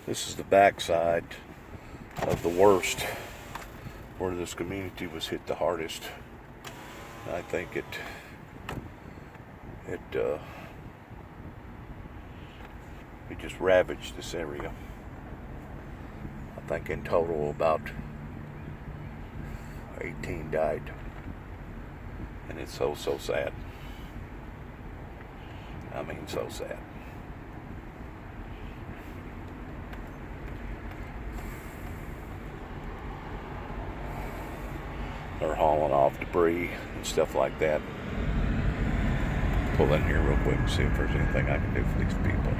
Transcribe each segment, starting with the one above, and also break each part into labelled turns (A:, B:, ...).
A: This is the backside of the worst, where this community was hit the hardest. I think it just ravaged this area. I think in total about 18 died. And it's so sad. I mean, so sad. They're hauling off debris and stuff like that. Pull in here real quick and see if there's anything I can do for these people.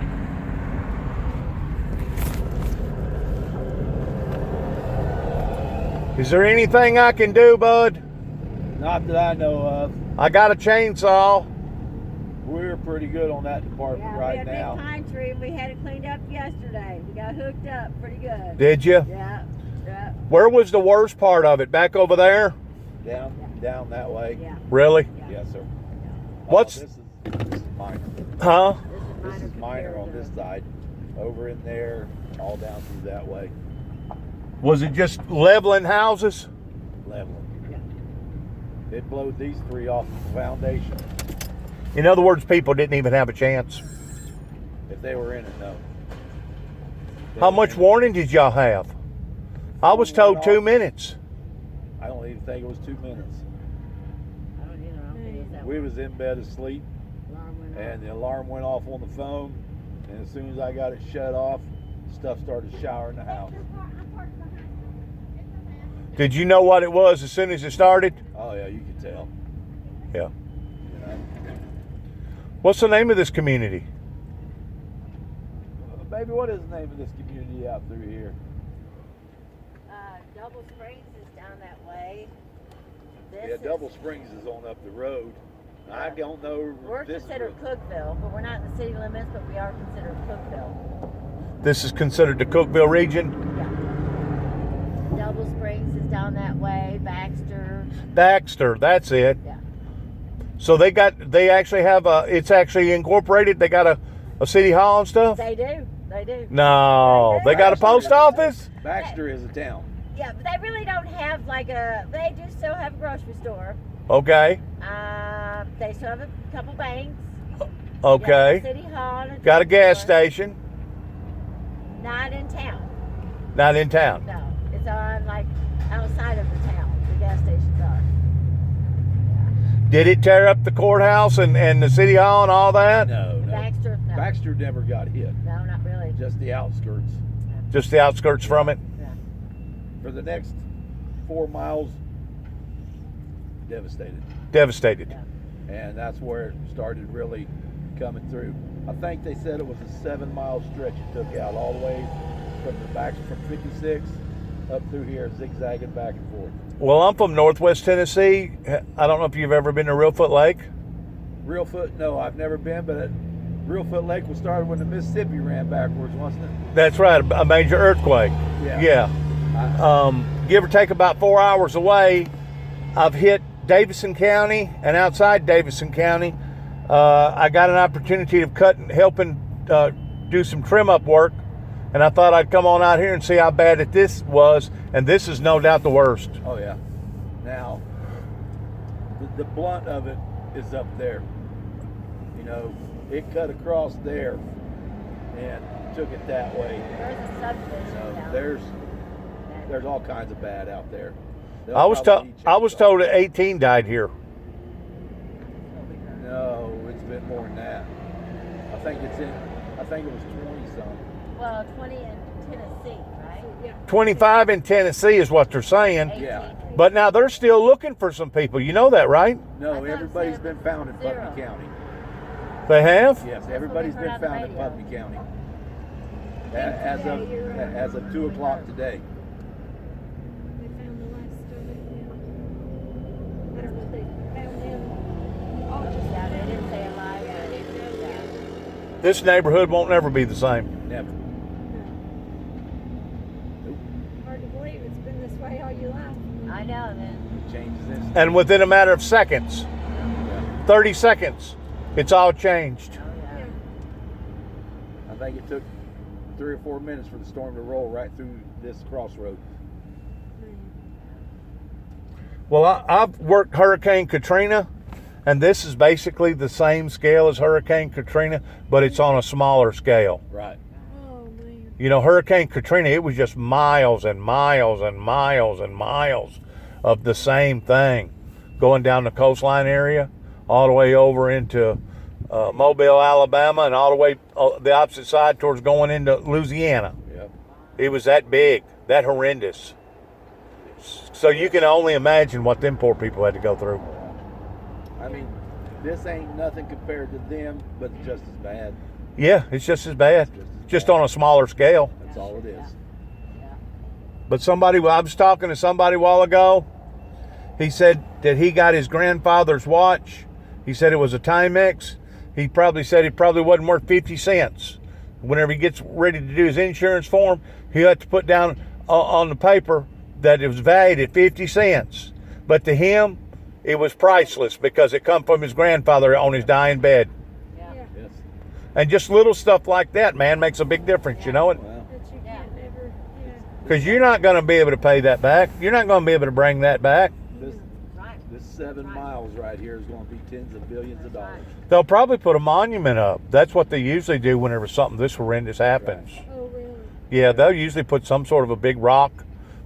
A: Is there anything I can do, bud?
B: Not that I know of.
A: I got a chainsaw.
B: We're pretty good on that department right now.
C: We had a big pine tree and we had it cleaned up yesterday. We got hooked up pretty good.
A: Did you?
C: Yeah.
A: Where was the worst part of it? Back over there?
B: Down that way.
C: Yeah.
A: Really?
B: Yes, sir.
A: What's...
B: This is minor.
A: Huh?
B: This is minor on this side. Over in there, all down through that way.
A: Was it just leveling houses?
B: Leveling. Yeah. It blowed these three off the foundation.
A: In other words, people didn't even have a chance.
B: If they were in it, no.
A: How much warning did y'all have? I was told 2 minutes.
B: I don't even think it was 2 minutes.
C: I don't think it was that
B: We was in bed asleep, and the alarm went off on the phone, and as soon as I got it shut off, stuff started showering the house.
A: Did you know what it was as soon as it started?
B: Oh yeah, you could tell.
A: Yeah.
B: You know.
A: What's the name of this community?
B: Baby, what is the name of this community out through here?
C: Double Springs is down that way.
B: Double Springs is on up the road. I don't know.
C: We're considered Cookville, but we're not in the city limits, but we are considered Cookville.
A: This is considered the Cookville region?
C: Yeah. Double Springs is down that way.
A: Baxter, that's it.
C: Yeah.
A: So they actually have it's actually incorporated. They got a city hall and stuff?
C: They do.
A: No, they got a post office?
B: Baxter is a town.
C: Yeah, but they really don't have they do still have a grocery store.
A: Okay.
C: They still have a couple banks.
A: Okay.
C: City hall.
A: Got a gas station.
C: Not in town.
A: Not in town.
C: No, it's on outside of the town. The gas stations are.
A: Did it tear up the courthouse and the city hall and all that?
B: No.
C: Baxter. No.
B: Baxter never got hit.
C: No, not really.
B: Just the outskirts.
A: Just the outskirts from it?
C: Yeah.
B: For the next 4 miles, devastated.
A: Devastated.
C: Yeah.
B: And that's where it started really coming through. I think they said it was a 7-mile stretch it took out all the way from the back from 56 up through here, zigzagging back and forth.
A: Well, I'm from Northwest Tennessee. I don't know if you've ever been to Reelfoot Lake.
B: Reelfoot, no, I've never been, but Reelfoot Lake was started when the Mississippi ran backwards, wasn't it?
A: That's right, a major earthquake. Yeah. Give or take about 4 hours away, I've hit Davidson County, and outside Davidson County, I got an opportunity of helping do some trim up work, and I thought I'd come on out here and see how bad this was, and this is no doubt the worst.
B: Oh yeah. Now, the blunt of it is up there. You know, it cut across there and took it that way.
C: There's a subdivision down
B: There's all kinds of bad out there.
A: I was told that 18 died here.
B: No, it's been more than that. I think it was 20 some.
C: Well, 20 in Tennessee, right? Yeah.
A: 25 in Tennessee is what they're saying.
C: 18.
B: Yeah.
A: But now they're still looking for some people. You know that, right?
B: No, everybody's been found in Putnam County.
A: They have?
B: Yes, everybody's been found in Putnam County. As of 2 o'clock today.
D: They found the last of it, yeah. I don't know if they found them all just
C: Yeah, they didn't say alive. Yeah, they didn't know that.
A: This neighborhood won't never be the same.
B: Never.
D: hard to believe it's been this way all your life.
C: I know, then.
B: Changes this.
A: And within a matter of seconds, 30 seconds, it's all changed.
C: Oh, yeah.
B: I think it took 3 or 4 minutes for the storm to roll right through this crossroad.
A: Well, I've worked Hurricane Katrina, and this is basically the same scale as Hurricane Katrina, but it's on a smaller scale.
B: Right.
D: Oh man.
A: You know, Hurricane Katrina, it was just miles and miles and miles and miles of the same thing, going down the coastline area, all the way over into Mobile, Alabama, and all the way the opposite side towards going into Louisiana.
B: Yep.
A: It was that big, that horrendous. So you can only imagine what them poor people had to go through.
B: I mean, this ain't nothing compared to them, but just as bad.
A: Yeah, it's just as bad, just on a smaller scale.
B: That's all it is.
A: But I was talking to somebody a while ago. He said that he got his grandfather's watch. He said it was a Timex. He probably said it probably wasn't worth 50 cents. Whenever he gets ready to do his insurance form, he'll have to put down on the paper that it was valued at 50 cents. But to him, it was priceless because it come from his grandfather on his dying bed.
C: Yeah.
B: Yes.
A: And just little stuff like that, man, makes a big difference, you know it?
B: Well,
D: That you can't never. Yeah.
A: Because you're not going to be able to pay that back. You're not going to be able to bring that back.
B: this 7 miles right here is going to be tens of billions of dollars.
A: They'll probably put a monument up. That's what they usually do whenever something this horrendous happens.
D: Oh really?
A: Yeah, they'll usually put some sort of a big rock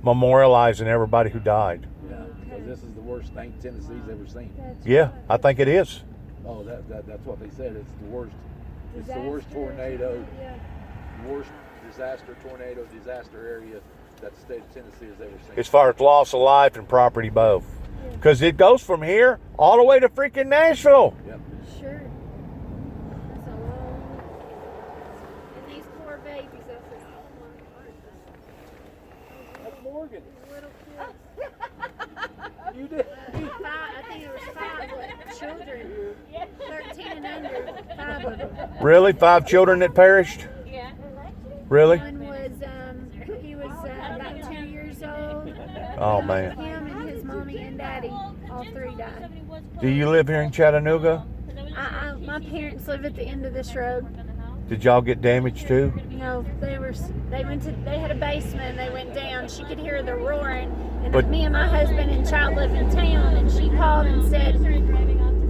A: memorializing everybody who died.
B: Yeah. Because this is the worst thing Tennessee's ever seen.
D: That's
A: Yeah,
D: right.
A: I think it is.
B: Oh, that's what they said. It's the worst. It's the worst
D: Disaster.
B: tornado,
D: Yeah.
B: worst disaster area that the state of Tennessee has ever seen.
A: As far as loss of life and property both. Because it goes from here all the way to freaking Nashville.
B: Yep.
D: Sure. That's a long. And these poor babies, that's just, oh my heart.
B: That's Morgan.
D: These little kids.
B: You did.
D: I think it was 5 children. 13 and under. 5 of them.
A: Really? 5 children that perished?
C: Yeah.
A: Really?
D: One was, he was about 2 years old.
A: Oh, man.
D: Him and his mommy and daddy, all 3 died.
A: Do you live here in Chattanooga?
D: My parents live at the end of this road.
A: Did y'all get damaged too?
D: You know, they had a basement and they went down. She could hear the roaring. And
A: But-
D: me and my husband and child live in town, and she called and said,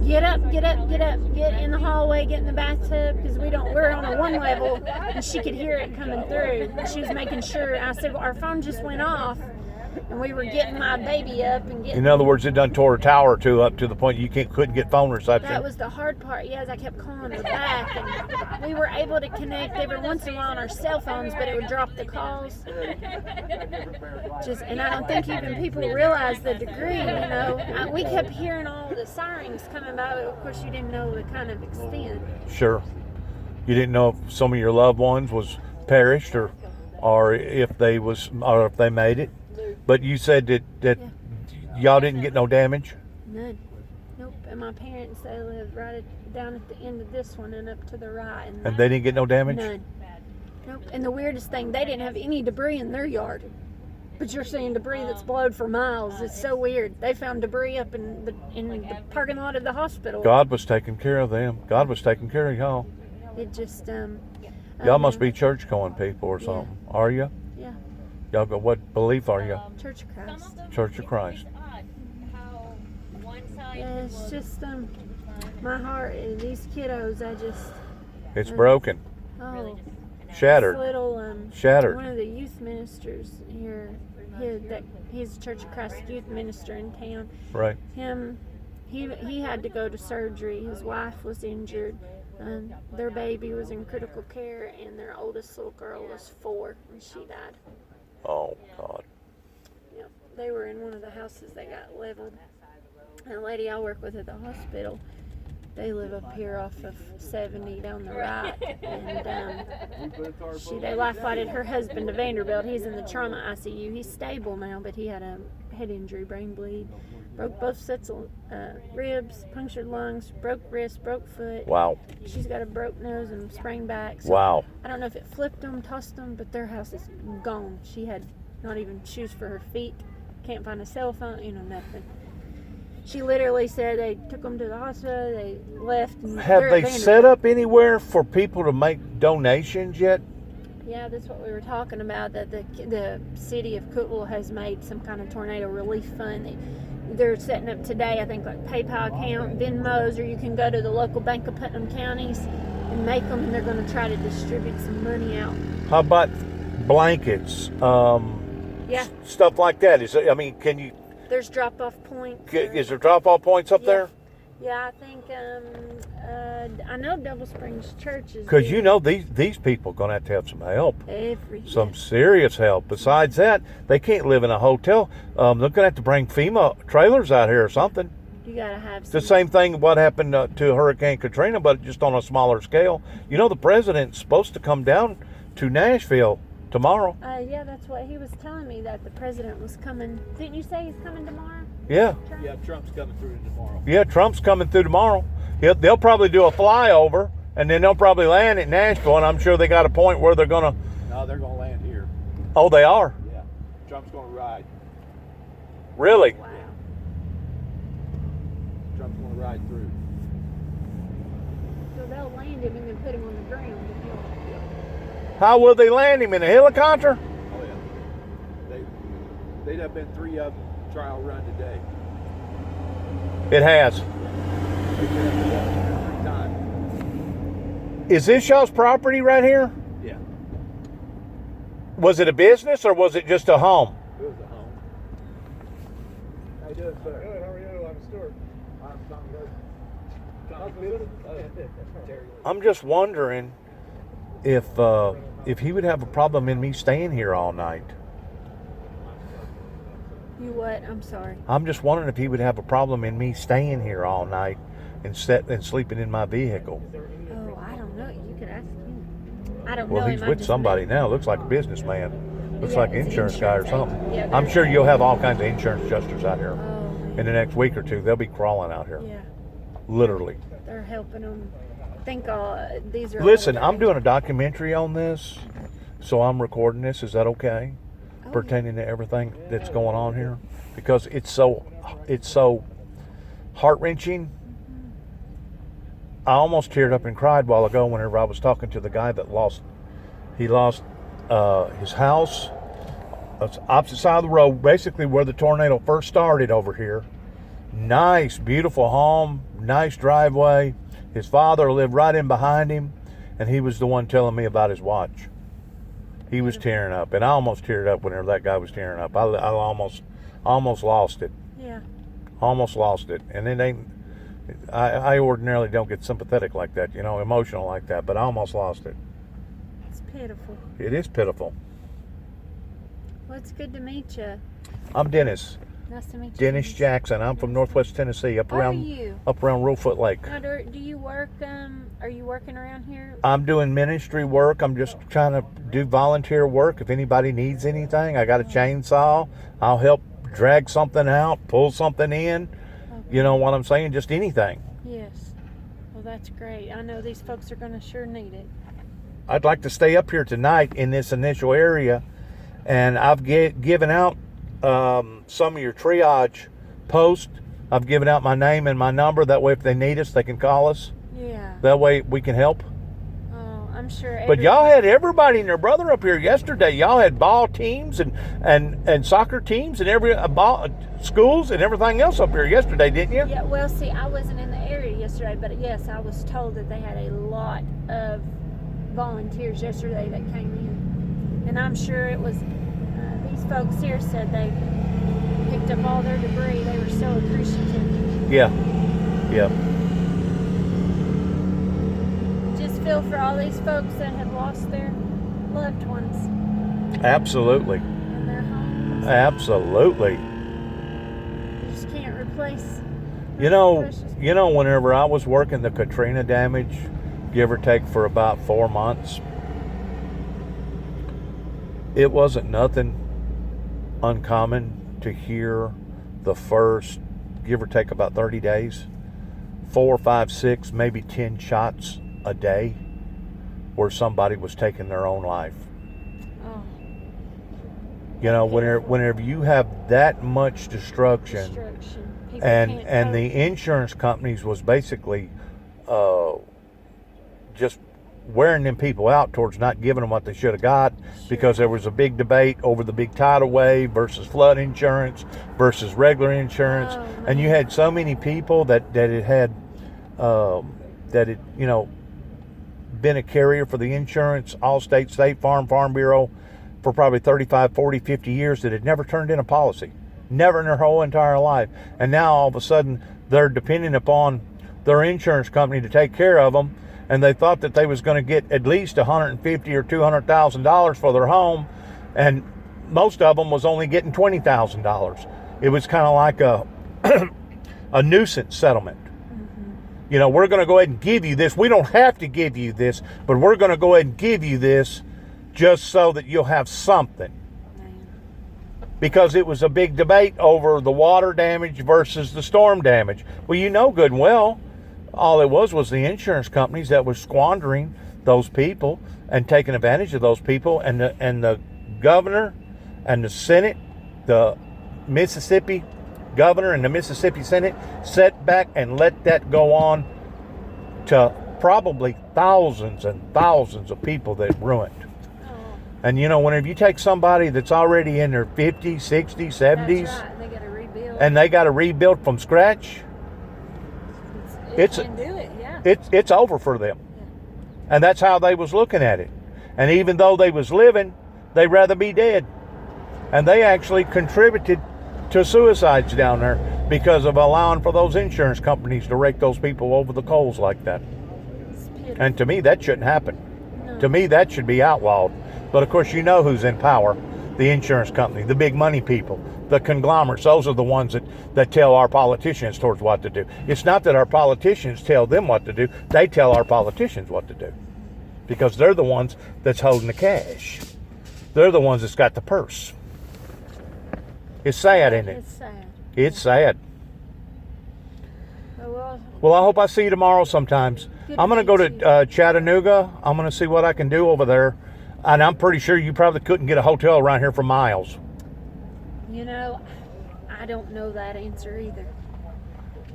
D: get up, get in the hallway, get in the bathtub, because we're on a 1 level, and she could hear it coming through. She was making sure. I said, well, our phone just went off, and we were getting my baby up and getting.
A: In other words, it done tore a tower or two up to the point you couldn't get phone reception.
D: That was the hard part. Yes, I kept calling her back, and we were able to connect every once in a while on our cell phones, but it would drop the calls. And I don't think even people realize the degree. You know, we kept hearing all the sirens coming by, but of course you didn't know the kind of extent.
A: Sure. You didn't know if some of your loved ones was perished or if they made it. But you said that y'all didn't get no damage?
D: None. Nope. And my parents, they live right down at the end of this one and up to the right.
A: And they didn't get no damage?
D: None. Nope. And the weirdest thing, they didn't have any debris in their yard. But you're seeing debris that's blowed for miles. It's so weird. They found debris up in the parking lot of the hospital.
A: God was taking care of them. God was taking care of y'all.
D: It just
A: Y'all must be church going people or something. Are you?
D: Yeah.
A: Y'all go, what belief are you?
D: Church of Christ.
A: Church of Christ.
D: Yeah, it's just my heart and these kiddos.
A: It's broken.
D: Oh,
A: Shattered.
D: This little
A: Shattered.
D: one of the youth ministers here. He's a Church of Christ youth minister in town.
A: Right.
D: He had to go to surgery. His wife was injured. Their baby was in critical care, and their oldest little girl was 4, and she died.
A: Oh, God.
D: Yep. They were in one of the houses that got leveled. And the lady I work with at the hospital, they live up here off of 70 down the right. And they life flighted her husband to Vanderbilt. He's in the trauma ICU. He's stable now, but he had a head injury, brain bleed. Broke both sets of ribs, punctured lungs, broke wrist, broke foot.
A: Wow.
D: She's got a broke nose and sprained back. So
A: Wow.
D: I don't know if it flipped them, tossed them, but their house is gone. She had not even shoes for her feet. Can't find a cell phone, nothing. She literally said they took them to the hospital, they left. And
A: Have
D: they're
A: they
D: at
A: set
D: Vanderbilt.
A: up anywhere for people to make donations yet?
D: Yeah, that's what we were talking about, that the city of Cookeville has made some kind of tornado relief fund. They're setting up today, I think, like PayPal account, Venmos, or you can go to the local Bank of Putnam counties and make them, and they're going to try to distribute some money out.
A: How about blankets?
D: Yeah.
A: Stuff like that. Can you?
D: There's drop-off points.
A: Is there drop-off points up there?
D: Yeah, I think, I know Double Springs Church is.
A: Because these people are going to have some help. Some
D: Yeah.
A: serious help. Besides that, they can't live in a hotel. They're going to have to bring FEMA trailers out here or something.
D: You got to have
A: It's
D: some.
A: the same thing what happened to Hurricane Katrina, but just on a smaller scale. The president's supposed to come down to Nashville tomorrow.
D: Yeah, that's what he was telling me, that the president was coming. Didn't you say he's coming tomorrow?
A: Yeah.
D: Trump?
B: Yeah, Trump's coming through tomorrow.
A: Yeah, Trump's coming through tomorrow. They'll probably do a flyover, and then they'll probably land at Nashville, and I'm sure they got a point where they're going to...
B: No, they're going to land here.
A: Oh, they are?
B: Yeah. Trump's going to ride.
A: Really?
D: Wow.
B: Trump's going to ride through.
D: So they'll land him and then put him on the ground.
A: How will they land him? In a helicopter?
B: Oh, yeah. They'd have been 3 of them trial run today.
A: It has.
B: They could have been done 3 times.
A: Is this y'all's property right here?
B: Yeah.
A: Was it a business or was it just a home?
B: It was a home. How you doing, sir? Good. How are you? I'm Stuart. I'm Tom Good.
A: I'm just wondering if he would have a problem in me staying here all night.
D: You what? I'm sorry.
A: I'm just wondering if he would have a problem in me staying here all night and sleeping in my vehicle.
D: Oh, I don't know. You could ask him. I don't know.
A: Well, he's
D: him. I
A: with
D: just
A: somebody
D: met him.
A: now. Looks like a businessman. Looks
D: Yeah,
A: like an
D: it's an
A: insurance guy or
D: insurance
A: something.
D: agent. Yeah,
A: I'm
D: they're-
A: sure you'll have all kinds of insurance adjusters out here
D: Oh, man.
A: in the next week or two. They'll be crawling out here,
D: Yeah,
A: literally.
D: they're helping them. I think these are.
A: Listen,
D: all
A: I'm doing a documentary on this, so I'm recording this. Is that okay?
D: Oh,
A: Pertaining to everything that's going on here, because it's so heart-wrenching. I almost teared up and cried a while ago whenever I was talking to the guy that lost his house. It's opposite side of the road, basically where the tornado first started over here. Nice, beautiful home, nice driveway. His father lived right in behind him, and he was the one telling me about his watch. He was tearing up, and I almost teared up whenever that guy was tearing up. I almost lost it.
D: Yeah.
A: Almost lost it. And I ordinarily don't get sympathetic like that, emotional like that, but I almost lost it.
D: It's pitiful.
A: It is pitiful.
D: Well, it's good to meet you.
A: I'm Dennis.
D: Nice to meet you.
A: Dennis Jackson. I'm from Northwest Tennessee, up
D: Are
A: around
D: you?
A: Reelfoot Lake.
D: Now, do you work? Are you working around here?
A: I'm doing ministry work. I'm just trying to do volunteer work. If anybody needs anything, I got a chainsaw. I'll help drag something out, pull something in.
D: Okay.
A: You know what I'm saying? Just anything.
D: Yes. Well, that's great. I know these folks are going to sure need it.
A: I'd like to stay up here tonight in this initial area, and I've given out some of your triage posts. I've given out my name and my number. That way, if they need us, they can call us.
D: Yeah.
A: That way, we can help.
D: Oh, I'm sure.
A: But y'all had everybody and their brother up here yesterday. Y'all had ball teams and soccer teams and every schools and everything else up here yesterday, didn't you?
D: Yeah. Well, see, I wasn't in the area yesterday, but yes, I was told that they had a lot of volunteers yesterday that came in, and I'm sure it was. These folks here said they picked up all their debris. They were so appreciative.
A: Yeah.
D: Just feel for all these folks that have lost their loved ones
A: Absolutely.
D: in their homes.
A: Absolutely.
D: You just can't replace.
A: Whenever I was working the Katrina damage, give or take for about 4 months, it wasn't nothing uncommon to hear the first, give or take about 30 days, 4, 5, 6, maybe 10 shots a day where somebody was taking their own life.
D: Oh,
A: Whenever you have that much destruction,
D: People
A: and
D: can't cope.
A: the insurance companies was basically just wearing them people out towards not giving them what they should have got, because there was a big debate over the big tidal wave versus flood insurance versus regular insurance. And you had so many people that it had been a carrier for the insurance, Allstate, State Farm, Farm Bureau, for probably 35, 40, 50 years, that had never turned in a policy. Never in their whole entire life. And now all of a sudden they're depending upon their insurance company to take care of them, and they thought that they was going to get at least $150,000 or $200,000 for their home, and most of them was only getting $20,000. It was kind of like a nuisance settlement. You know, we're going to go ahead and give you this. We don't have to give you this, but we're going to go ahead and give you this just so that you'll have something. Because it was a big debate over the water damage versus the storm damage. Well, you know good and well, all it was the insurance companies that was squandering those people and taking advantage of those people, and the governor and the Senate, the Mississippi governor and the Mississippi Senate sat back and let that go on to probably thousands and thousands of people that ruined. And you know, whenever you take somebody that's already in their 50s, 60s, 70s,
D: That's right. They got to rebuild.
A: and they got to rebuild from scratch,
D: It's can do it, yeah.
A: it's over for them. And that's how they was looking at it. And even though they was living, they'd rather be dead. And they actually contributed to suicides down there because of allowing for those insurance companies to rake those people over the coals like that. And to me, that shouldn't happen.
D: No.
A: To me, that should be outlawed. But of course, you know who's in power. The insurance company, the big money people, the conglomerates. Those are the ones that tell our politicians towards what to do. It's not that our politicians tell them what to do. They tell our politicians what to do. Because they're the ones that's holding the cash. They're the ones that's got the purse. It's sad, isn't it?
D: It's sad.
A: It's sad.
D: Oh,
A: Well, I hope I see you tomorrow sometimes.
D: Good
A: I'm going to
D: to
A: go
D: meet
A: to Chattanooga. I'm going to see what I can do over there. And I'm pretty sure you probably couldn't get a hotel around here for miles.
D: you know, I don't know that answer either.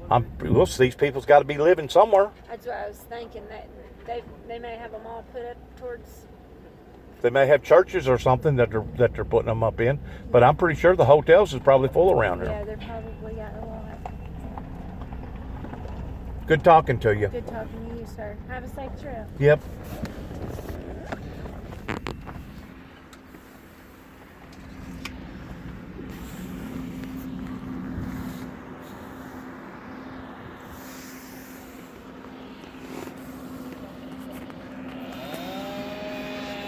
A: Well, these people's got to be living somewhere.
D: That's what I was thinking, that they may have them all put up towards.
A: They may have churches or something that they're putting them up in. But I'm pretty sure the hotels is probably full around here.
D: Yeah, they're probably got a lot.
A: Good talking to you.
D: Good talking to you, sir. Have a safe trip.
A: Yep.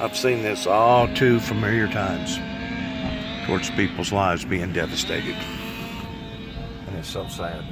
A: I've seen this all too familiar times towards people's lives being devastated. And it's so sad.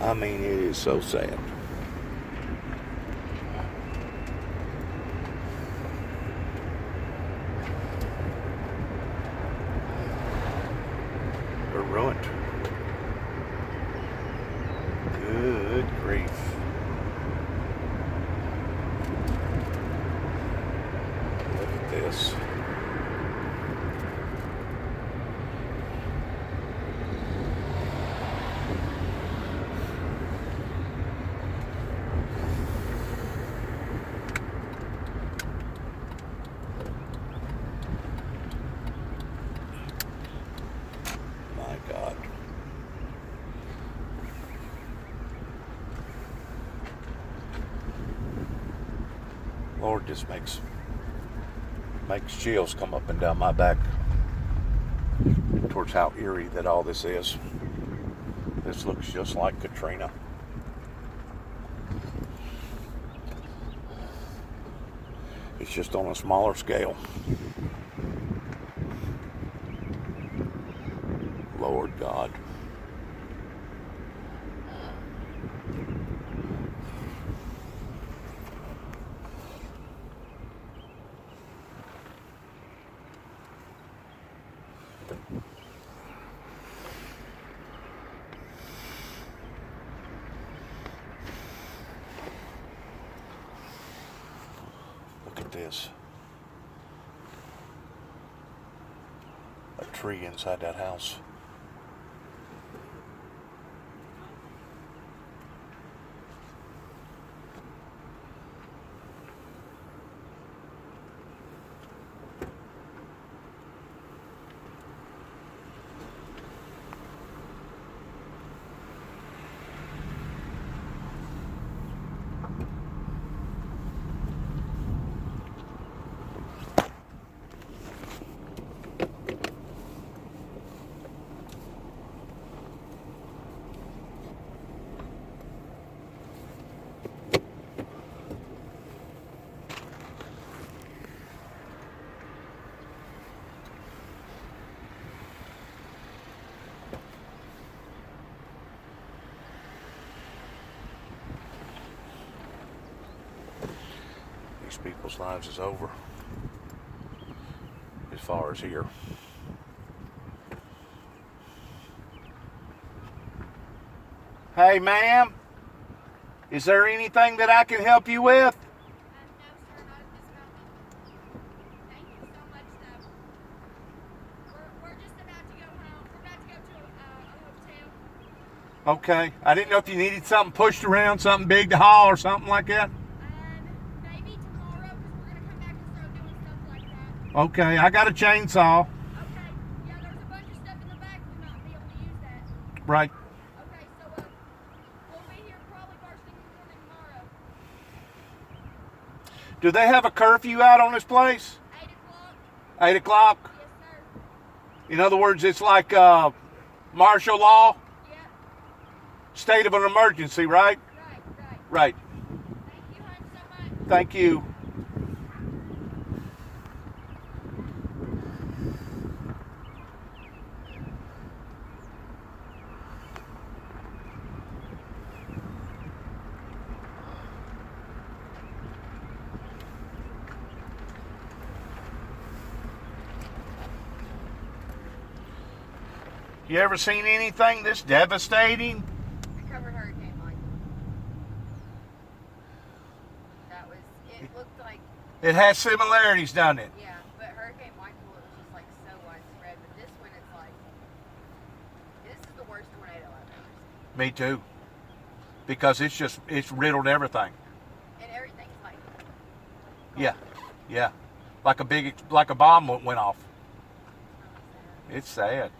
A: I mean, it is so sad. They're ruined. Good grief. Look at this. God. Lord, this makes chills come up and down my back towards how eerie that all this is. This looks just like Katrina. It's just on a smaller scale. Lord God. this. A tree inside that house. These people's lives is over as far as here. Hey, ma'am, is there anything that I can help you with?
E: No, sir, not at this moment. Thank you so much, though. We're just about to go home. We're about to go to a hotel.
A: Okay, I didn't know if you needed something pushed around, something big to haul or something like that.
E: Maybe tomorrow, because we're going to come back and start doing stuff like that.
A: Okay, I got a chainsaw.
E: Okay. Yeah, there's a bunch of stuff in the back. We might be able to use that.
A: Right.
E: Okay, so we'll be here probably first thing in the morning tomorrow.
A: Do they have a curfew out on this place?
E: 8 o'clock?
A: 8 o'clock?
E: Yes, sir.
A: In other words, it's like martial law,
E: Yep.
A: state of an emergency, right?
E: Right.
A: Right.
E: Thank you, hon, so much.
A: Thank you. You ever seen anything this devastating?
F: I covered Hurricane Michael. That was, it looked like,
A: It has similarities, doesn't it?
F: yeah, but Hurricane Michael, it was just like so widespread. But this one, it's like, this is the worst tornado I've ever seen.
A: Me too. Because it's riddled everything.
F: And everything's like,
A: Yeah, yeah. Like a bomb went off. It's sad.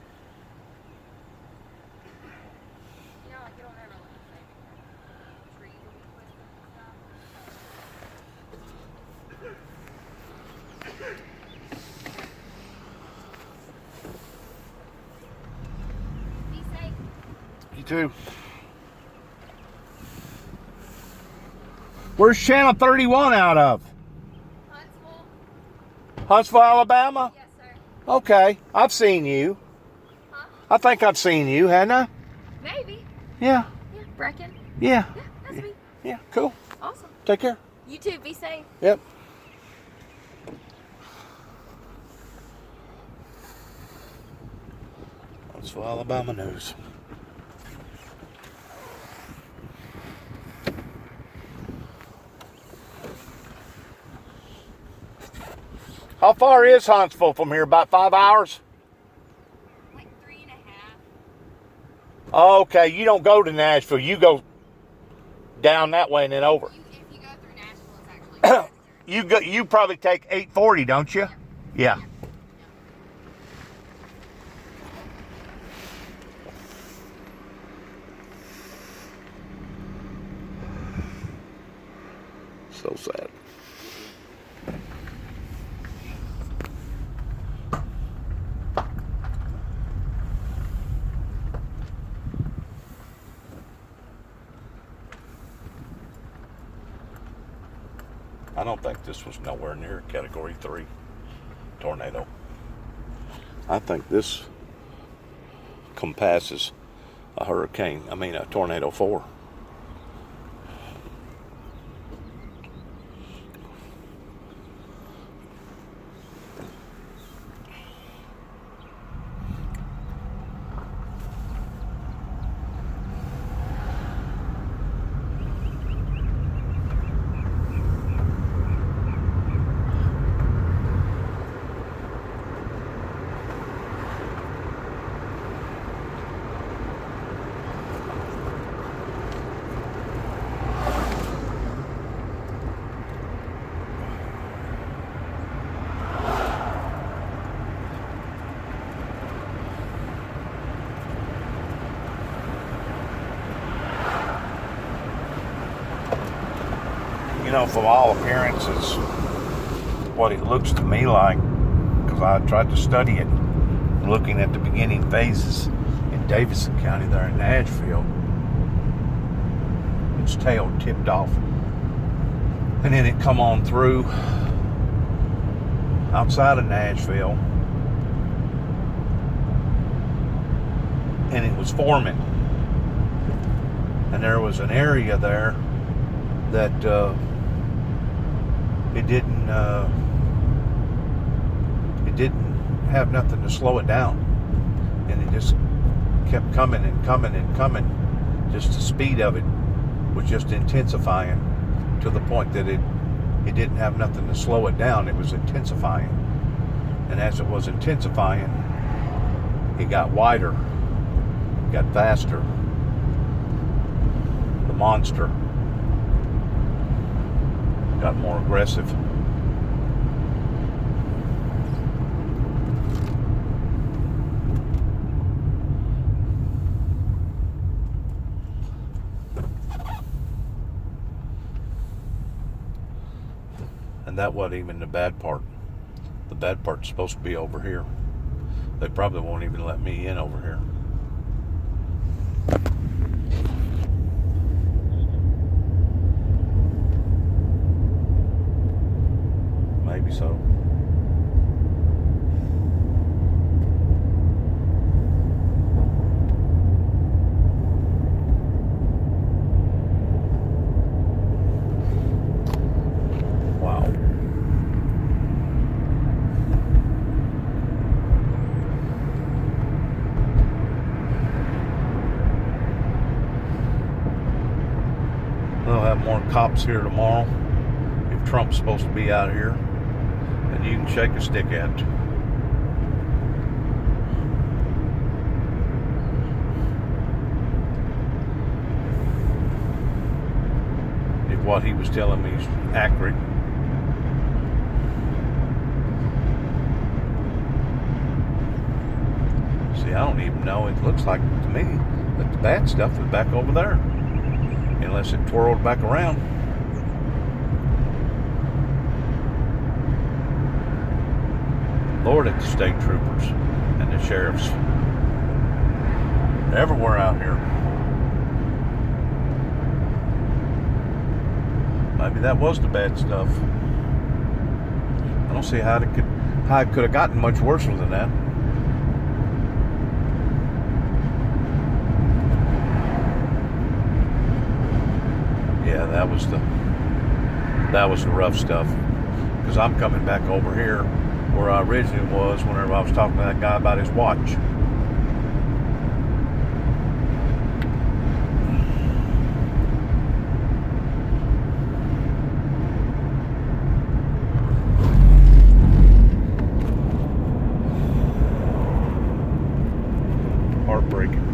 F: you know, like it'll never look the same again. Trees will be twisted and stuff.
E: Be safe.
A: You too. Where's Channel 31 out of?
E: Huntsville?
A: Huntsville, Alabama?
E: Yes, sir.
A: Okay, I've seen you.
E: Huh?
A: I think I've seen you, hadn't I?
E: Maybe.
A: Yeah,
E: Yeah, Brecken.
A: yeah,
E: Yeah, that's me.
A: yeah. Cool.
E: Awesome.
A: Take care.
E: You too. Be safe.
A: Yep. Huntsville, Alabama news. How far is Huntsville from here? About 5 hours?
E: Like 3.5.
A: Okay, you don't go to Nashville. You go down that way and then over.
E: If you go through Nashville, it's actually
A: You probably take 840, don't you? Yeah. So sad. I don't think this was nowhere near a Category 3 tornado. I think this compasses a tornado 4. from all appearances, what it looks to me like, because I tried to study it, looking at the beginning phases in Davidson County there in Nashville, its tail tipped off, and then it come on through outside of Nashville, and it was forming, and there was an area there that it didn't have nothing to slow it down, and it just kept coming and coming and coming. Just the speed of it was just intensifying to the point that it didn't have nothing to slow it down. It was intensifying, and as it was intensifying, it got wider, got faster. The monster got more aggressive. And that wasn't even the bad part. The bad part's supposed to be over here. They probably won't even let me in over here. Maybe so. Wow. They'll have more cops here tomorrow if Trump's supposed to be out here. And you can shake a stick at. If what he was telling me is accurate. See, I don't even know. It looks like to me that the bad stuff is back over there, unless it twirled back around. Lord, at the state troopers and the sheriffs, everywhere out here. Maybe that was the bad stuff. I don't see how it could have gotten much worse than that. Yeah, that was the rough stuff. Because I'm coming back over here where I originally was whenever I was talking to that guy about his watch. Heartbreaking.